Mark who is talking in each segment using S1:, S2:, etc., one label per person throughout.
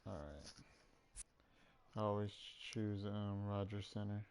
S1: All right. I always choose Rogers Center.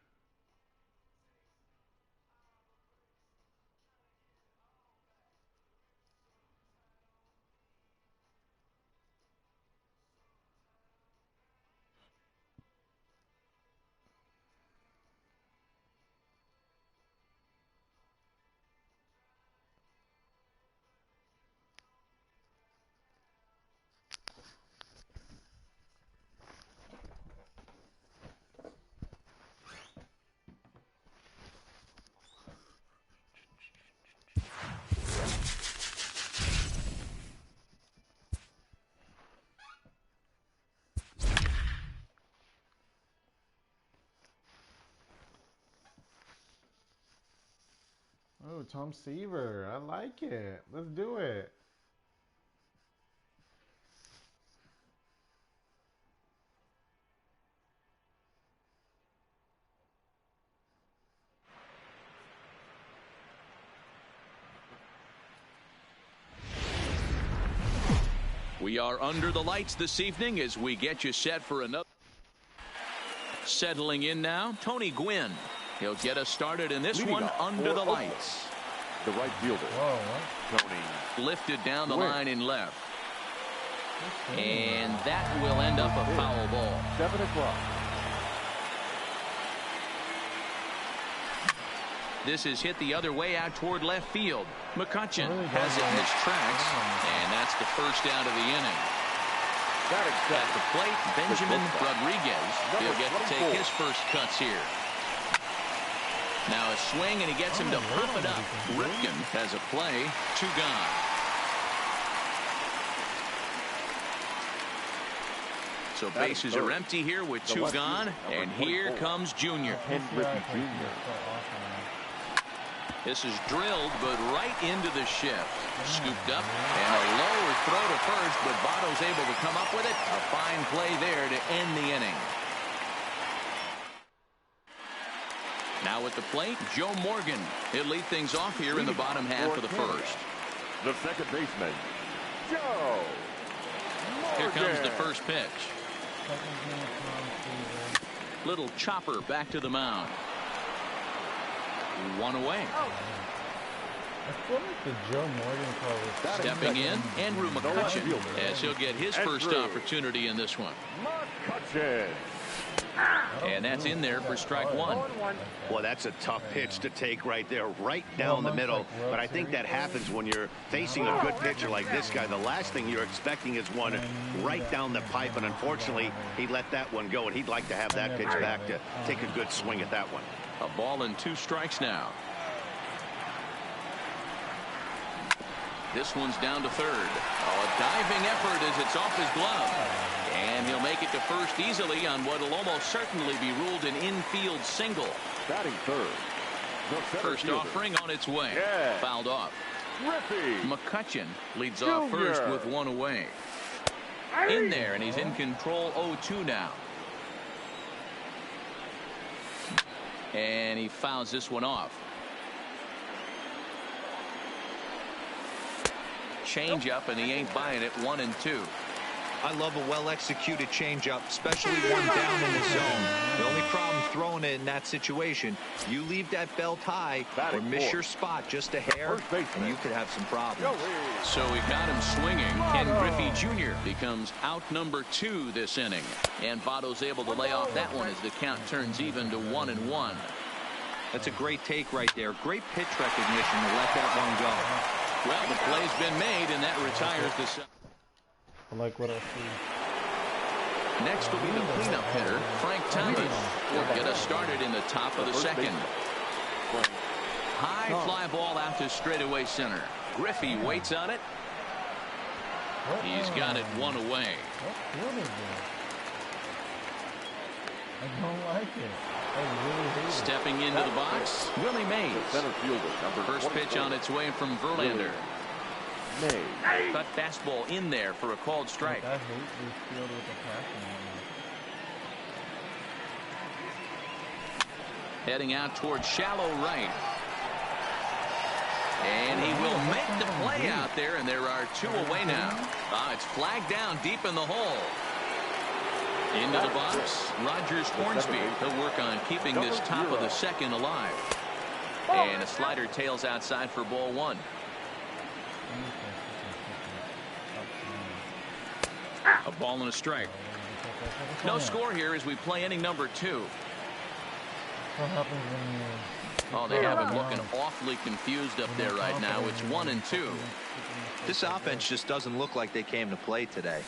S1: Oh, Tom Seaver. I like it. Let's do it.
S2: We are under the lights this evening as we get you set for another. Settling in now, Tony Gwynn. He'll get us started in this one under the lights.
S3: The right fielder.
S1: Whoa,
S3: Tony.
S2: Lifted down the line in left. And that will end up a foul ball.
S3: 7 o'clock.
S2: This is hit the other way out toward left field. McCutcheon has it in his tracks, and that's the first out of the inning. At the plate, Benjamin Rodriguez. He'll get to take his first cuts here. Now a swing, and he gets him to pop it up. Ripken has a play. 2 gone. So bases are empty here with 2 gone, and here comes Junior. This is drilled, but right into the shift. Scooped up, and a lower throw to first, but Votto's able to come up with it. A fine play there to end the inning. Now at the plate, Joe Morgan. He'll lead things off here in the bottom half of the first.
S3: The second baseman, Joe Morgan.
S2: Here comes the first pitch. Little chopper back to the mound. 1 away.
S1: I feel like the Joe Morgan call was
S2: stepping in, Andrew McCutcheon, as he'll get his first opportunity in this one.
S3: McCutcheon.
S2: And that's in there for strike 1.
S4: Well, that's a tough pitch to take right there, right down the middle. But I think that happens when you're facing a good pitcher like this guy. The last thing you're expecting is one right down the pipe, and unfortunately, he let that one go, and he'd like to have that pitch back to take a good swing at that one.
S2: A ball and 2 strikes now. This one's down to third. Oh, a diving effort as it's off his glove. And he'll make it to first easily on what will almost certainly be ruled an infield single.
S3: Batting third.
S2: First offering on its way.
S3: Yeah.
S2: Fouled off.
S3: Rippy.
S2: McCutcheon leads off first with 1 away. In there, and he's in control 0-2 now. And he fouls this one off. Change up, and he ain't buying it. 1-2.
S5: I love a well-executed changeup, especially one down in the zone. The only problem throwing it in that situation, you leave that belt high or miss your spot just a hair, and you could have some problems.
S2: So we got him swinging. Ken Griffey Jr. becomes out number 2 this inning. And Votto's able to lay off that one as the count turns even to 1-1.
S5: That's a great take right there. Great pitch recognition to let that one go.
S2: Well, the play's been made, and that retires the...
S1: I like what I see.
S2: Next will be the cleanup hitter, Frank Thomas. Will get us started in the top of the second. High fly ball out to straightaway center. Griffey waits on it. He's got it one away.
S1: What field is it? I don't like it. I really hate it.
S2: Stepping into the box, Willie Mays. First pitch on its way from Verlander. Cut fastball in there for a called strike.
S1: I hate this field with the passing on it.
S2: Heading out towards shallow right. And he will make the play out there, and there are 2 away now. It's flagged down deep in the hole. Into the box, Rogers Hornsby. He'll work on keeping this top of the second alive. And a slider tails outside for ball 1. A ball and a strike. No score here as we play inning number 2.
S1: What happens when you...
S2: Oh, they have him looking awfully confused up there right now. It's 1-2.
S5: This offense just doesn't look like they came to play today.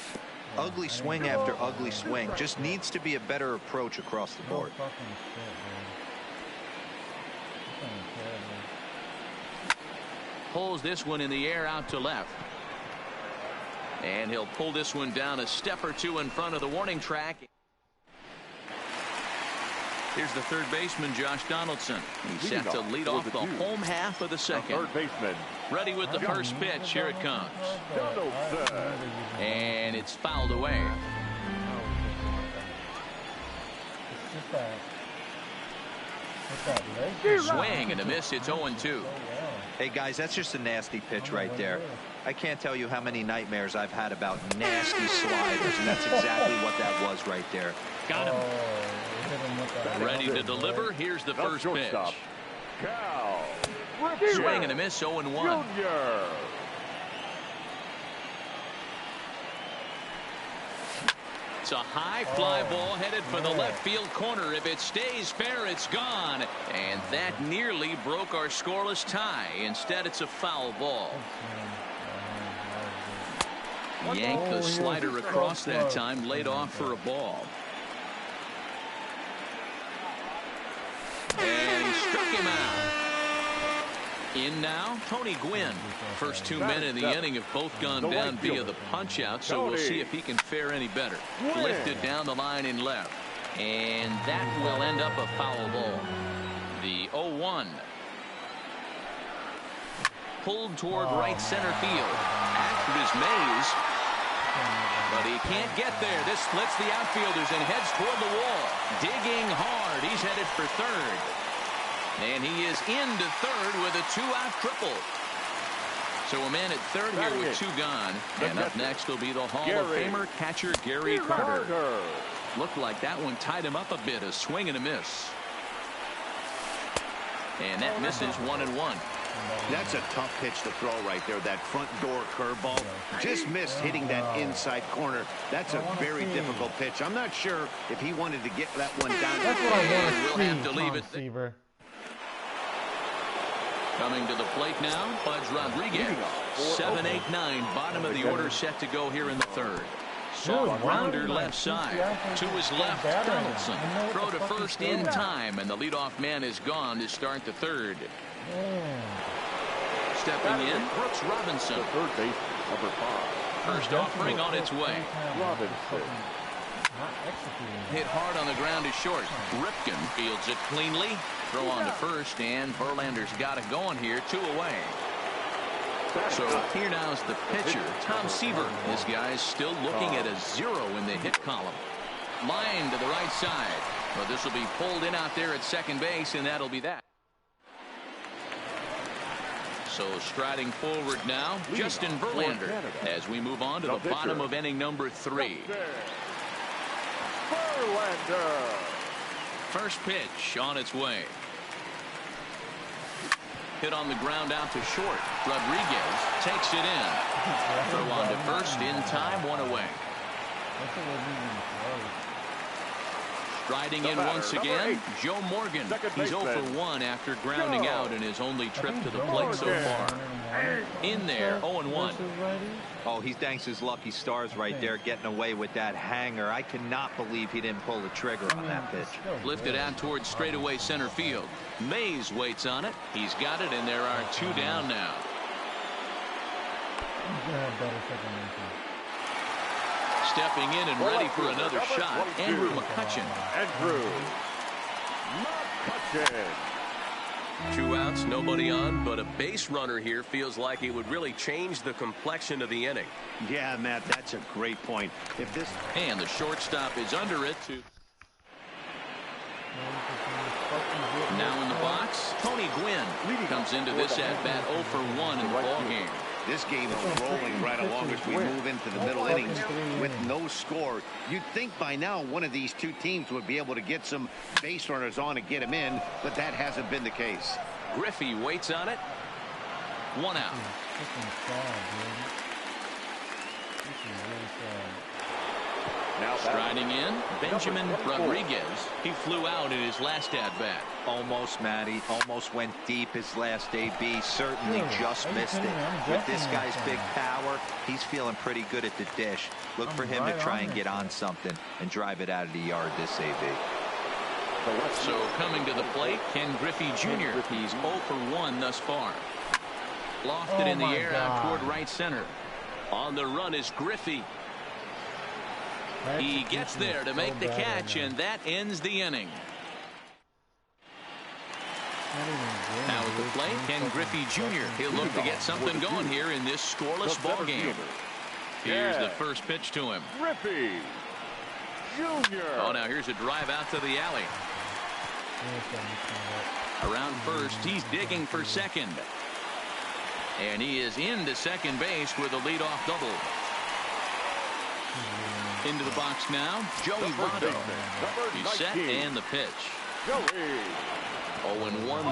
S5: Ugly swing after ugly swing. Just needs to be a better approach across the board.
S2: Pulls this one in the air out to left. And he'll pull this one down a step or 2 in front of the warning track. Here's the third baseman, Josh Donaldson. He's set to lead off the home half of the second.
S3: Third baseman.
S2: Ready with the first pitch. Here it comes.
S3: Donaldson.
S2: And it's fouled away. Swing and a miss. It's 0-2.
S5: Hey, guys, that's just a nasty pitch right there. I can't tell you how many nightmares I've had about nasty sliders, and that's exactly what that was right there.
S2: Got him. Ready to deliver. Here's the first pitch. Swing and a miss. 0-1. It's a high fly ball headed for the left field corner. If it stays fair, it's gone. And that nearly broke our scoreless tie. Instead, it's a foul ball. Yanked the slider across that time, laid off for a ball. And he struck him out. In now, Tony Gwynn. First 2 men in the inning have both gone down via the punch out, so we'll see if he can fare any better. Lifted down the line in left. And that will end up a foul ball. The 0-1. Pulled toward right center field. After his Mays. But he can't get there. This splits the outfielders and heads toward the wall. Digging hard. He's headed for third. And he is into third with a 2-out triple. So a man at third here with 2 gone. And up next will be the Hall of Famer catcher Gary Carter. Looked like that one tied him up a bit. A swing and a miss. And that misses 1-1.
S4: That's a tough pitch to throw right there. That front door curveball just missed hitting that inside corner. That's a very difficult pitch. I'm not sure if he wanted to get that one down.
S1: That's what I want to
S2: We'll
S1: see,
S2: have to leave it.
S1: Seaver.
S2: Coming to the plate now, Pudge Rodriguez. 7, 8, 9, bottom of the order set to go here in the third. Soft grounder left side. To his left, Donaldson. Throw to first in time, and the leadoff man is gone to start the third. Stepping in, Brooks Robinson.
S3: Third base, number 5.
S2: First offering on its way.
S3: Robinson.
S2: Hit hard on the ground to short. Ripken fields it cleanly. Throw on to first, and Verlander's got it going here. 2 away. So here now is the pitcher, Tom Seaver. This guy's still looking at a 0 in the hit column. Line to the right side. But this will be pulled in out there at second base, and that'll be that. So striding forward now, Justin Verlander, as we move on to the bottom of inning number 3.
S3: Verlander.
S2: First pitch on its way. Hit on the ground out to short. Rodriguez takes it in. Throw on to first in time, 1 away. Striding in once again, Joe Morgan. He's 0 for 1 after grounding out in his only trip to the plate so far. In there, 0-1.
S5: Oh, he thanks his lucky stars right there, getting away with that hanger. I cannot believe he didn't pull the trigger on that pitch.
S2: Lifted out towards straightaway center field. Mays waits on it. He's got it, and there are 2 down now. Stepping in and ready for another shot, Andrew McCutchen.
S3: Andrew McCutchen.
S6: 2 outs, nobody on, but a base runner here feels like it would really change the complexion of the inning.
S4: Yeah, Matt, that's a great point. If this
S2: And the shortstop is under it to. Now in the box, Tony Gwynn comes into this at bat 0 for 1 in the ballgame.
S4: This game is rolling right along as we move into the middle innings with no score. You'd think by now one of these 2 teams would be able to get some base runners on and get them in, but that hasn't been the case.
S2: Griffey waits on it. 1 out.
S3: Now
S2: Striding in, Benjamin Rodriguez. He flew out in his last at-bat.
S5: Almost, Matty. Almost went deep his last AB. Certainly just missed it. With this guy's big power, he's feeling pretty good at the dish. Look for him to try and get on something and drive it out of the yard this AB.
S2: So coming to the plate, Ken Griffey Jr. He's 0 for 1 thus far. Lofted in the air out toward right center. On the run is Griffey. He gets there to make the catch, and that ends the inning. Now at the plate, Ken Griffey Jr. He'll look to get something going here in this scoreless ball game. Here's the first pitch to him.
S3: Griffey Jr.
S2: Oh, now here's a drive out to the alley. Around first, he's digging for second. And he is into second base with a leadoff double. Into the box now, Joey Votto. He's set and the pitch. 0-1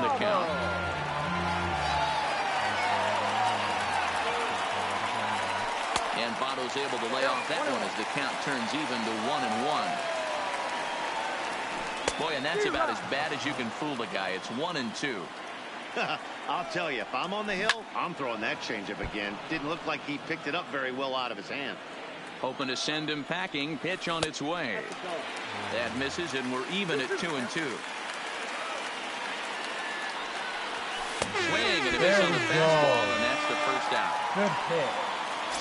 S2: the count. And Votto's able to lay off that one as the count turns even to 1-1. Boy, and that's about as bad as you can fool the guy. It's 1-2.
S4: I'll tell you, if I'm on the hill, I'm throwing that changeup again. Didn't look like he picked it up very well out of his hand.
S2: Hoping to send him packing. Pitch on its way. That misses, and we're even at 2-2. Swing and a miss on the fastball, and that's the first out.
S1: Good pitch.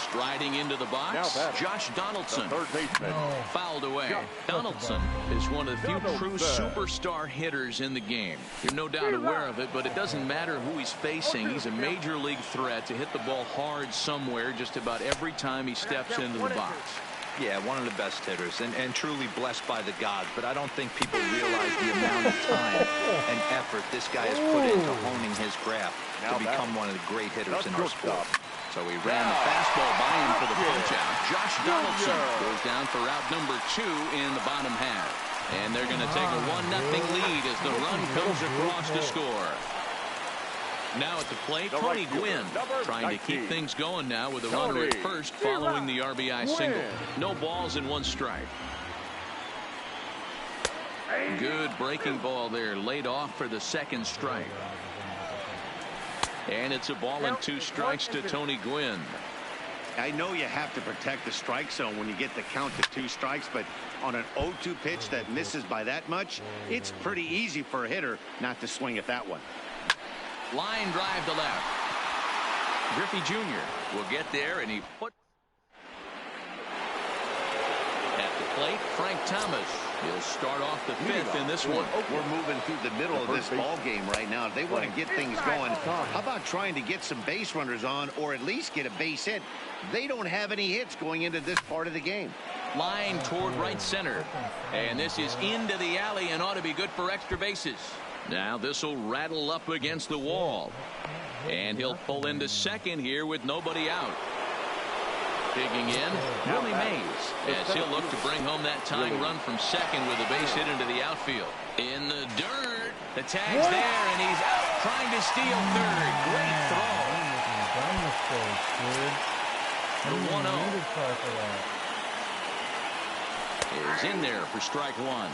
S2: Striding into the box, Josh Donaldson.
S3: Third baseman.
S2: Fouled away. Donaldson is one of the few true superstar hitters in the game. You're no doubt aware of it, but it doesn't matter who he's facing. He's a major league threat to hit the ball hard somewhere just about every time he steps into the box.
S5: Yeah, one of the best hitters and truly blessed by the gods, but I don't think people realize the amount of time and effort this guy has put into honing his craft to become one of the great hitters in our sport.
S2: So he ran the fastball by him for the punch-out. Josh Donaldson goes down for out number 2 in the bottom half. And they're going to take a 1-0 lead as the run comes across to score. Now at the plate, Tony Gwynn trying to keep things going now with a runner at first following the RBI single. No balls and 1 strike. Good breaking ball there, laid off for the second strike. And it's a ball and 2 strikes to Tony Gwynn.
S4: I know you have to protect the strike zone when you get the count to 2 strikes, but on an 0-2 pitch that misses by that much, it's pretty easy for a hitter not to swing at that one.
S2: Line drive to left. Griffey Jr. will get there, and he put at the plate, Frank Thomas. He'll start off the 5th in this one.
S4: We're moving through the middle of this ball game right now. If they want to get things going, how about trying to get some base runners on or at least get a base hit? They don't have any hits going into this part of the game.
S2: Line toward right center. And this is into the alley and ought to be good for extra bases. Now this will rattle up against the wall. And he'll pull into second here with nobody out. Digging in, Willie Mays, as he'll look to bring home that tying run from second with a base hit into the outfield. In the dirt, the tag's there, and he's out trying to steal third. Great throw. The 1-0 is in there for strike one.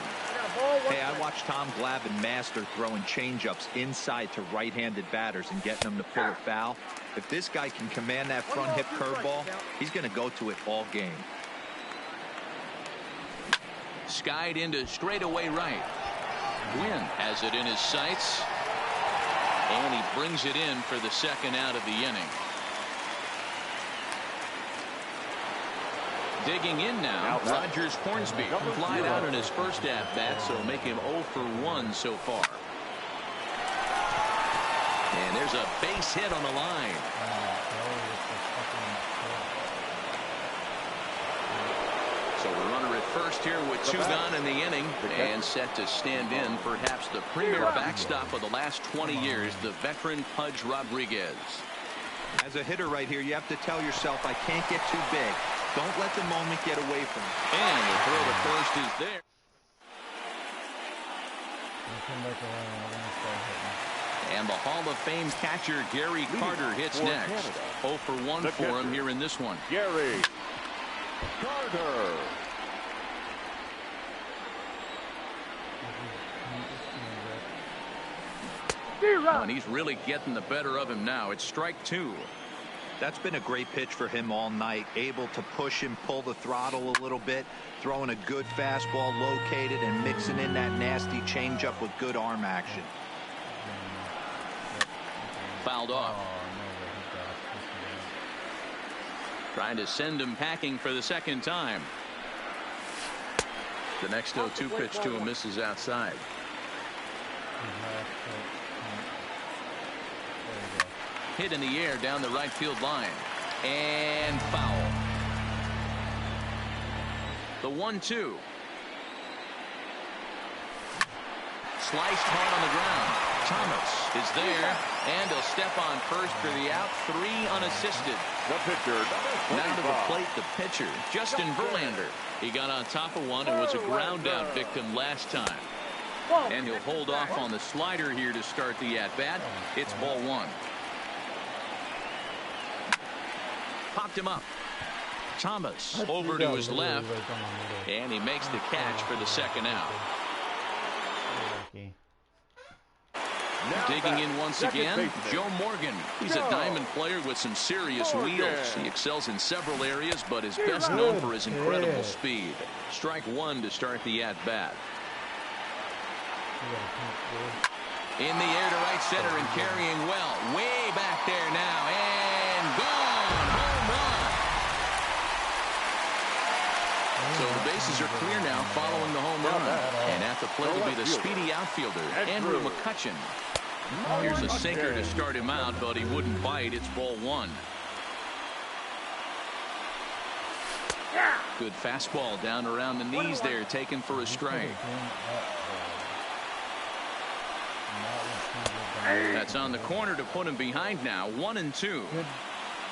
S5: Hey, I watched Tom Glavine master throwing changeups inside to right-handed batters and getting them to pull a foul. If this guy can command that front hip curveball, he's going to go to it all game.
S2: Skied into straightaway right. Gwynn has it in his sights. And he brings it in for the second out of the inning. Digging in now, Rogers Hornsby. Flied out in his first at-bat, so make him 0 for 1 so far. And there's a base hit on the line. So a runner at first here with 2 gone in the inning, and set to stand in perhaps the premier backstop of the last 20 years, the veteran Pudge Rodriguez.
S5: As a hitter right here, you have to tell yourself, I can't get too big. Don't let the moment get away from you.
S2: And the throw to first is there. And the Hall of Fame catcher Gary Carter hits next. 0 for 1 for him here in this one.
S3: Gary Carter.
S2: Oh, and he's really getting the better of him now. It's strike 2.
S5: That's been a great pitch for him all night. Able to push and pull the throttle a little bit, throwing a good fastball located and mixing in that nasty changeup with good arm action.
S2: Fouled off. Trying to send him packing for the second time. The next 0-2 pitch to him misses outside. Hit in the air down the right field line. And foul. The 1-2. Sliced hard on the ground. Thomas is there, and he'll step on first for the out. 3 unassisted.
S3: The pitcher,
S2: now to the plate, the pitcher, Justin Verlander. He got on top of one and was a ground out victim last time. And he'll hold off on the slider here to start the at-bat. It's ball 1. Popped him up. Thomas over to his left, and he makes the catch for the second out. Digging in once again, Joe Morgan. He's a diamond player with some serious wheels. He excels in several areas, but is best known for his incredible speed. Strike 1 to start the at-bat. In the air to right center and carrying well. Way back there now, and gone. Home run. So the bases are clear now following the home run. And at the plate will be the speedy outfielder, Andrew McCutchen. Here's a sinker to start him out, but he wouldn't bite. It's ball 1. Good fastball down around the knees there, taken for a strike. That's on the corner to put him behind now. 1-2.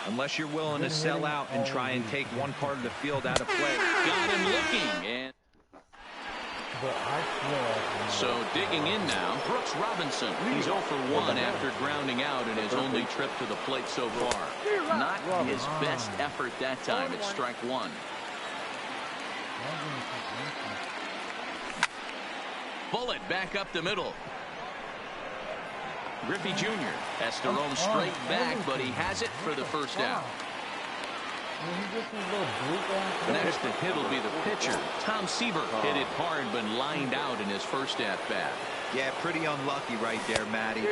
S5: Unless you're willing to sell out and try and take one part of the field out of play.
S2: Got him looking. And so digging in now, Brooks Robinson. He's 0 for 1 after grounding out in his only trip to the plate so far. Not his best effort that time. It's strike 1. Bullet back up the middle. Griffey Jr. has to roam straight back, but he has it for the first out. Next to hit will be the pitcher, Tom Seaver. Hit it hard, but lined out in his first at-bat.
S5: Yeah, pretty unlucky right there, Matty.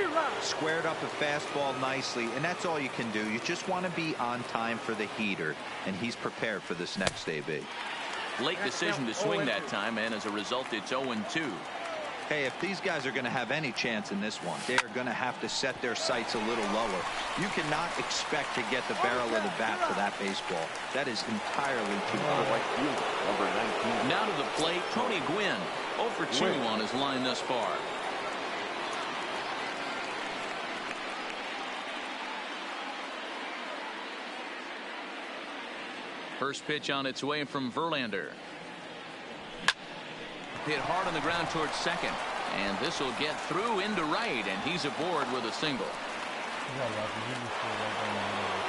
S5: Squared up a fastball nicely, and that's all you can do. You just want to be on time for the heater, and he's prepared for this next AB.
S2: Late decision to swing that time, and as a result, it's 0-2.
S5: Hey, if these guys are going to have any chance in this one, they're going to have to set their sights a little lower. You cannot expect to get the barrel of the bat to that baseball. That is entirely too high.
S2: Now to the plate, Tony Gwynn. 0 for 2 on his line thus far. First pitch on its way from Verlander. Hit hard on the ground towards second. And this will get through into right, and he's aboard with a single.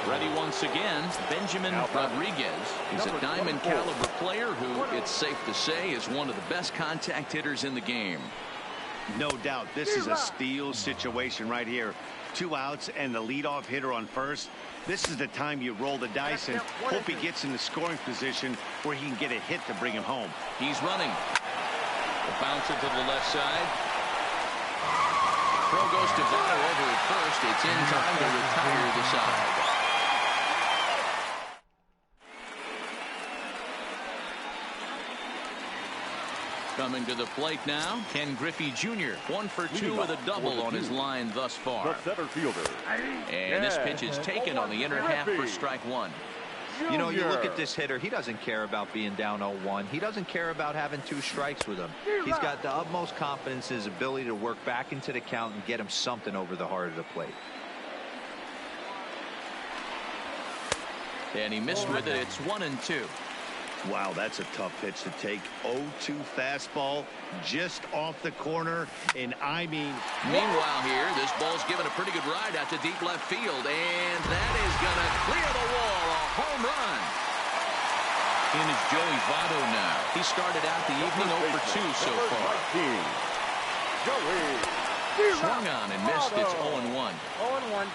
S2: Ready once again, Benjamin Rodriguez. He's a diamond caliber player who, it's safe to say, is one of the best contact hitters in the game.
S4: No doubt, this is a steal situation right here. 2 outs and the leadoff hitter on first. This is the time you roll the dice and hope he gets in the scoring position where he can get a hit to bring him home.
S2: He's running. A bouncer to the left side. Throw goes to Votto over at first. It's in time to retire the side. Coming to the plate now, Ken Griffey Jr. 1 for 2 with a double on his line thus far.
S3: The center fielder.
S2: And this pitch is taken on the inner half for strike 1.
S5: You know, you look at this hitter, he doesn't care about being down 0-1. He doesn't care about having 2 strikes with him. He's got the utmost confidence in his ability to work back into the count and get him something over the heart of the plate.
S2: And he missed with it. It's 1-2.
S4: Wow, that's a tough pitch to take. 0-2 fastball just off the corner. And I mean,
S2: meanwhile here, this ball's given a pretty good ride out to deep left field. And that is going to clear the wall. A home run. In is Joey Votto now. He started out the evening 0 for 2 so far.
S3: Joey.
S2: Swung on and missed. It's 0-1.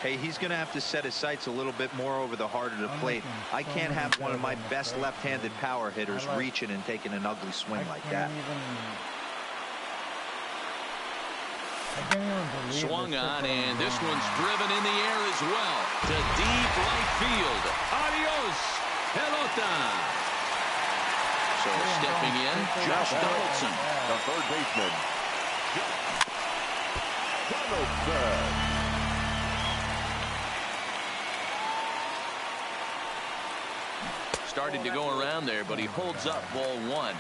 S5: Hey, he's going to have to set his sights a little bit more over the heart of the plate. I can't have one of my best left-handed power hitters reaching and taking an ugly swing like that.
S2: Swung on, and this one's driven in the air as well to deep right field. Adios, pelota. So stepping in, Josh Donaldson.
S3: The third baseman.
S2: Started to go around there, but he holds up ball 1.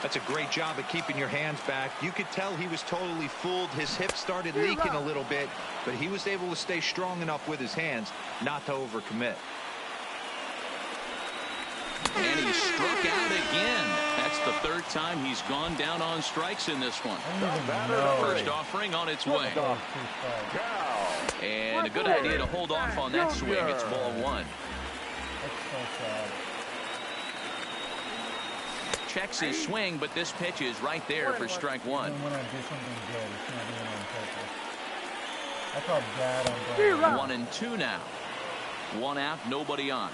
S5: That's a great job of keeping your hands back. You could tell he was totally fooled. His hip started leaking a little bit, but he was able to stay strong enough with his hands not to overcommit.
S2: And he struck out again. That's the 3rd time he's gone down on strikes in this one. First offering on its way. And a good idea to hold off on that swing. It's ball 1. Checks his swing, but this pitch is right there for strike 1.
S1: When I do something good, it's not even on purpose. I call bad on purpose.
S2: 1-2 now. 1 out, nobody on.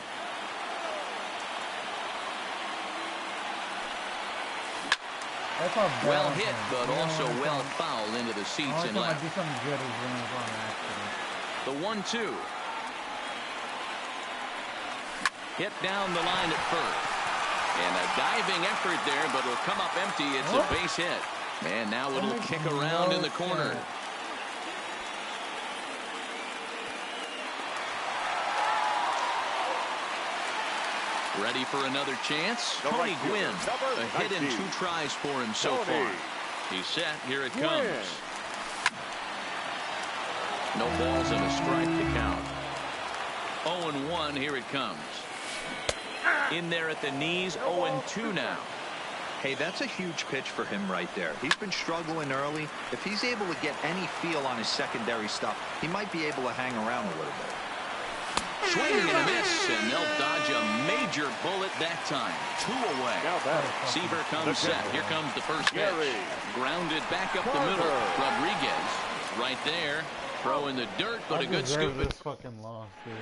S2: Well hit, but also well fouled into the seats and left.
S1: Do something good is when it's on accident.
S2: The 1-2. Hit down the line at first. And a diving effort there, but it'll come up empty. It's a base hit. And now it'll kick around in the corner. Ready for another chance? Tony Gwynn. A hit in 2 tries for him so far. He's set. Here it comes. No balls and a strike to count. 0-1. Here it comes. In there at the knees. 0-2 now.
S5: Hey, that's a huge pitch for him right there. He's been struggling early. If he's able to get any feel on his secondary stuff, he might be able to hang around a little bit.
S2: Swing and a miss, and they'll dodge a major bullet that time. 2 away. Seaver comes set. Here comes the first pitch. Grounded back up the middle. Rodriguez right there. Throw in the dirt, but a good scoop.
S1: This fucking loss, dude.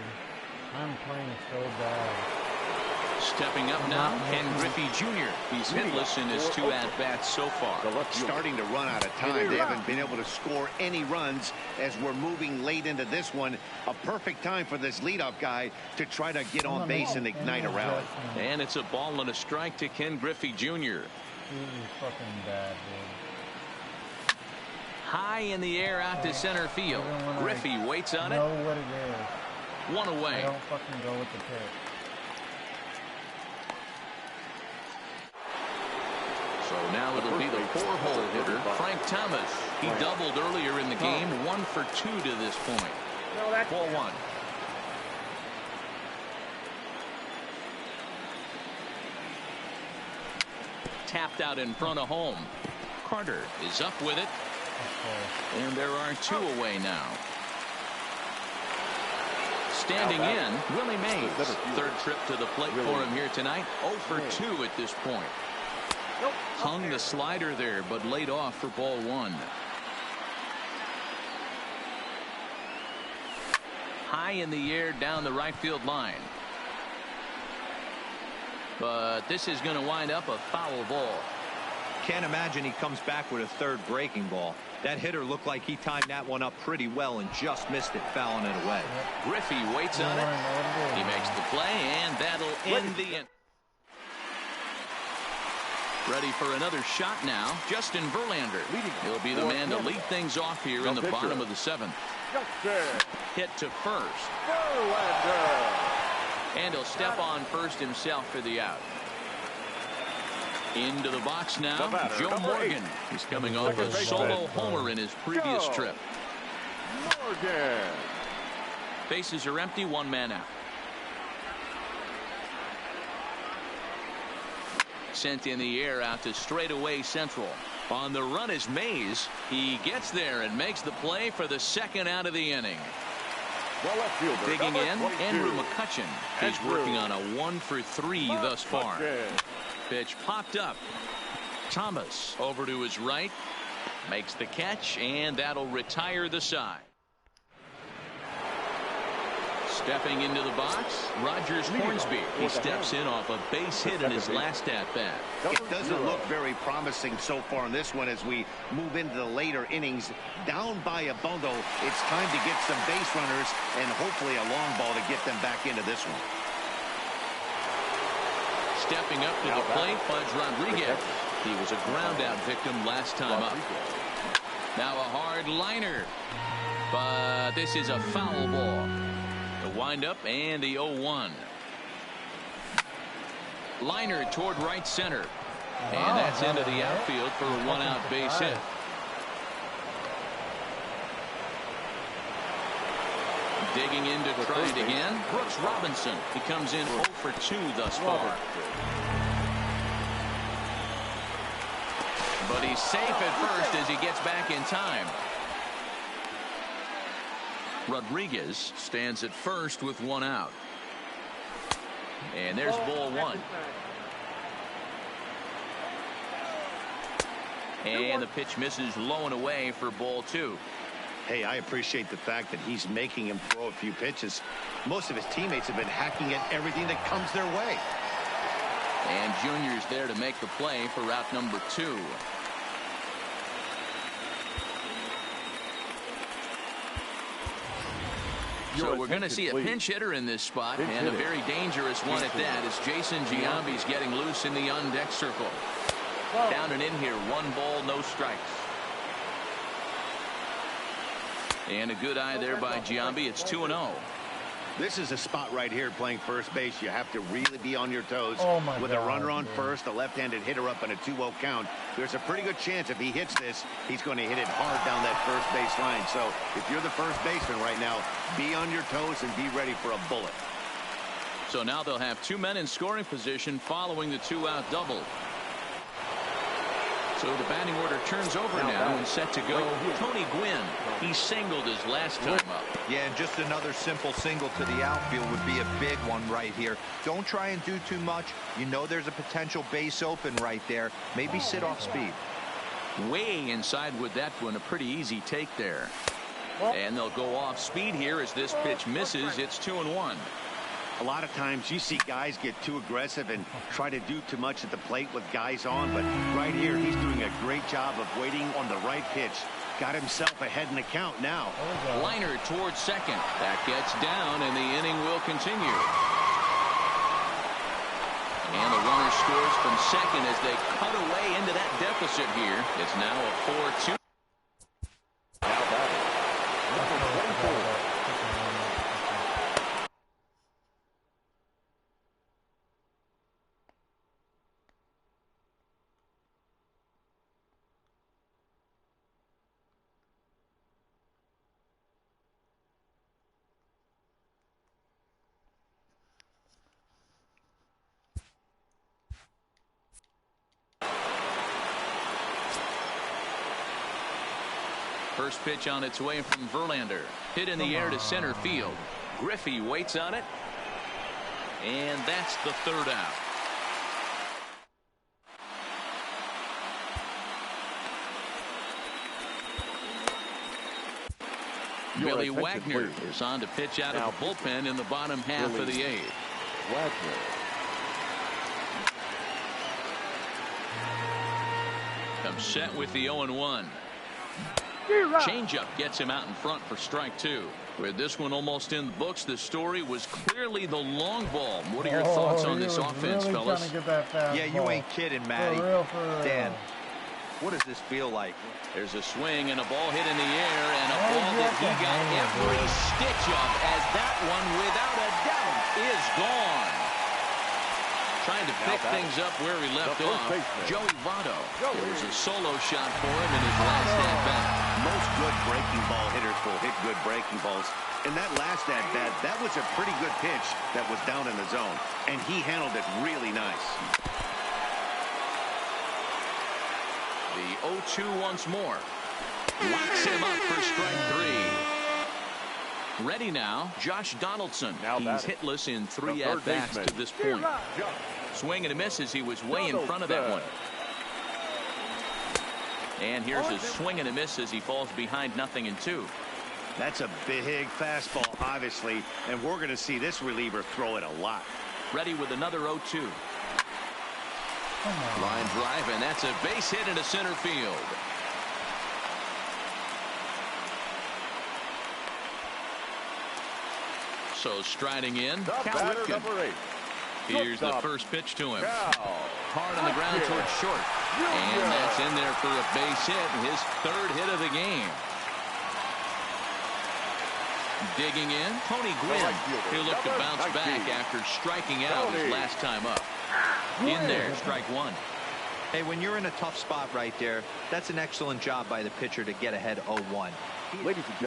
S1: I'm playing so bad.
S2: Stepping up now, Ken Griffey Jr. He's hitless in his 2 at-bats so far.
S4: Starting to run out of time. They haven't been able to score any runs as we're moving late into this one. A perfect time for this leadoff guy to try to get on base and ignite a rally.
S2: And it's a ball and a strike to Ken Griffey Jr.
S1: This is fucking bad, dude.
S2: High in the air out to center field. Griffey waits on it.
S1: Know what it is.
S2: 1 away.
S1: I don't fucking go with the pitch.
S2: So now it'll be the 4-hole hitter, Frank Thomas. He doubled earlier in the game, 1 for 2 to this point. Ball 1. tapped out in front of home. Carter is up with it. And there are 2 away now. Standing in, Willie Mays. Third trip to the plate for him here tonight. 0 for 2 at this point. Hung the slider there, but laid off for ball 1. High in the air down the right field line. But this is going to wind up a foul ball.
S5: Can't imagine he comes back with a third breaking ball. That hitter looked like he timed that one up pretty well and just missed it, fouling it away.
S2: Griffey waits on it. He makes the play, and that'll end the inning. Ready for another shot now. Justin Verlander. He'll be the man to lead things off here in the bottom of the 7th. Hit to first. And he'll step on first himself for the out. Into the box now, Joe Morgan. He's coming off a solo homer in his previous trip. Bases are empty, 1 man out. Sent in the air out to straightaway central. On the run is Mays. He gets there and makes the play for the 2nd out of the inning. Digging in, Andrew McCutchen. He's working on a 1 for 3 thus far. Pitch popped up. Thomas over to his right. Makes the catch, and that'll retire the side. Stepping into the box, Rogers Hornsby. He steps in off a base hit in his last at-bat.
S4: It doesn't look very promising so far in this one as we move into the later innings. Down by a bundle, it's time to get some base runners and hopefully a long ball to get them back into this one.
S2: Stepping up to the plate, Fudge Rodriguez. He was a ground-out victim last time up. Now a hard liner. But this is a foul ball. The windup and the 0-1. Liner toward right center. And that's into the outfield for a 1-out base hit. Digging in to try it again. Brooks Robinson. He comes in 0 for 2 thus far. But he's safe at first as he gets back in time. Rodriguez stands at first with 1 out. And there's ball 1. And the pitch misses low and away for ball 2.
S4: Hey, I appreciate the fact that he's making him throw a few pitches. Most of his teammates have been hacking at everything that comes their way.
S2: And Junior's there to make the play for route number 2. So we're going to see a pinch hitter in this spot, and a very dangerous one at that, as Jason Giambi's getting loose in the on-deck circle. Down and in here, 1 ball, no strikes. And a good eye there by Giambi. It's 2-0.
S4: This is a spot right here playing first base. You have to really be on your toes. With a runner on first, a left-handed hitter up, and a 2-0 count. There's a pretty good chance if he hits this, he's going to hit it hard down that first base line. So if you're the first baseman right now, be on your toes and be ready for a bullet.
S2: So now they'll have 2 men in scoring position following the 2-out double. So the batting order turns over now and set to go. Tony Gwynn. He singled his last time up.
S5: Yeah, and just another simple single to the outfield would be a big one right here. Don't try and do too much. You know there's a potential base open right there. Maybe sit off speed.
S2: Way inside with that one. A pretty easy take there. And they'll go off speed here as this pitch misses. It's 2-1.
S4: A lot of times you see guys get too aggressive and try to do too much at the plate with guys on, but right here he's doing a great job of waiting on the right pitch. Got himself ahead in the count now.
S2: Liner towards second. That gets down, and the inning will continue. And the runner scores from second as they cut away into that deficit here. It's now a 4-2. First pitch on its way from Verlander. Hit in the air to center field. Griffey waits on it. And that's the third out. Billy Wagner is on to pitch out of the bullpen in the bottom half of the eighth.
S3: Wagner.
S2: Comes set with the 0-1. Changeup gets him out in front for strike two. With this one almost in the books, the story was clearly the long ball. What are your thoughts on this offense,
S1: really
S2: fellas?
S5: Yeah, you ain't kidding, Matty.
S1: For real.
S5: Dan, what does this feel like?
S2: There's a swing and a ball hit in the air, and a ball that he got every stitch of, as that one, without a doubt, is gone. Trying to pick things up where he left off, Joey Votto. There's a solo shot for him in his last at-bat.
S4: Most good breaking ball hitters will hit good breaking balls. In that last at-bat, that was a pretty good pitch that was down in the zone, and he handled it really nice.
S2: The 0-2 once more. Locks him up for strike three. Ready now, Josh Donaldson. He's hitless in 3 at-bats to this point. Swing and a miss as he was way in front of that one. And here's a swing and a miss as he falls behind 0-2.
S4: That's a big fastball, obviously, and we're going to see this reliever throw it a lot.
S2: Ready with another 0-2. Line drive, and that's a base hit into center field. So striding in, Cal Ripken. Here's the first pitch to him. Hard on the ground towards short. And that's in there for a base hit, his third hit of the game. Digging in, Tony Gwynn. He'll look to bounce back after striking out his last time up. In there, strike one.
S5: Hey, when you're in a tough spot right there, that's an excellent job by the pitcher to get ahead 0-1.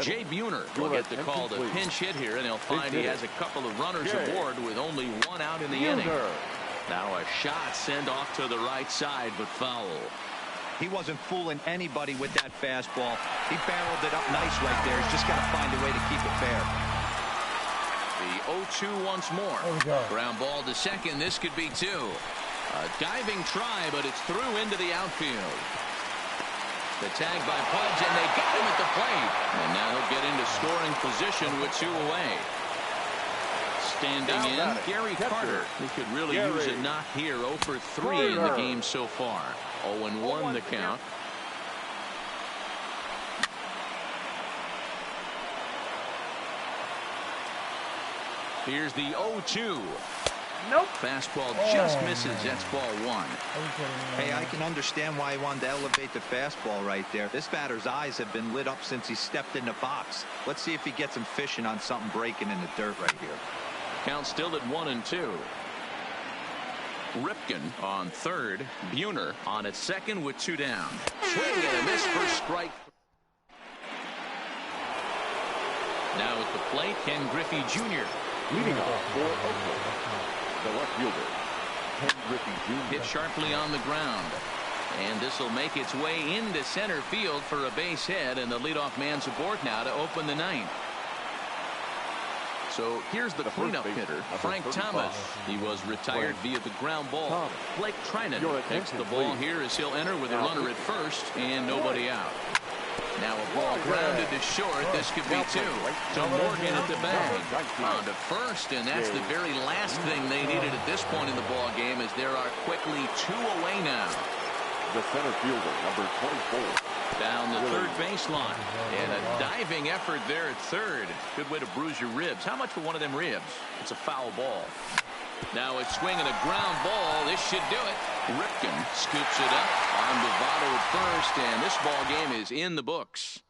S2: Jay Buhner will get the call to pinch hit here, and he'll find he has a couple of runners aboard with only one out in the inning. Now a shot sent off to the right side, but foul.
S5: He wasn't fooling anybody with that fastball. He barreled it up nice right there. He's just got to find a way to keep it fair.
S2: The 0-2 once more. Ground ball to second. This could be two. A diving try, but it's through into the outfield. The tag by Pudge, and they got him at the plate. And now he'll get into scoring position with 2 away. Standing in, Gary Carter, who could really use a knock here. 0 for 3 in the game so far. 0-1 the count. Here's the 0-2. Nope. Fastball just misses. That's ball 1.
S5: Hey, I can understand why he wanted to elevate the fastball right there. This batter's eyes have been lit up since he stepped in the box. Let's see if he gets him fishing on something breaking in the dirt right here.
S2: Count still at 1-2. Ripken on third. Buhner on at second with 2 down. Swing and a miss for strike. Now at the plate, Ken Griffey Jr.
S3: Leading off for Oakland, the left fielder, Ken Griffey Jr.
S2: Hit sharply on the ground. And this will make its way into center field for a base hit, and the leadoff man's aboard now to open the ninth. So here's the cleanup hitter, Frank Thomas. He was retired via the ground ball. Blake Trinan takes the ball here as he'll enter with a runner at first and nobody out. Now a ball grounded to short. This could be 2. To Morgan at the bag. On to first, and that's the very last thing they needed at this point in the ball game, as there are quickly 2 away now.
S3: The center fielder, number 24.
S2: Down the third baseline. And a diving effort there at third. Good way to bruise your ribs. How much for one of them ribs? It's a foul ball. Now a swing and a ground ball. This should do it. Ripken scoops it up. On to Votto at first, and this ball game is in the books.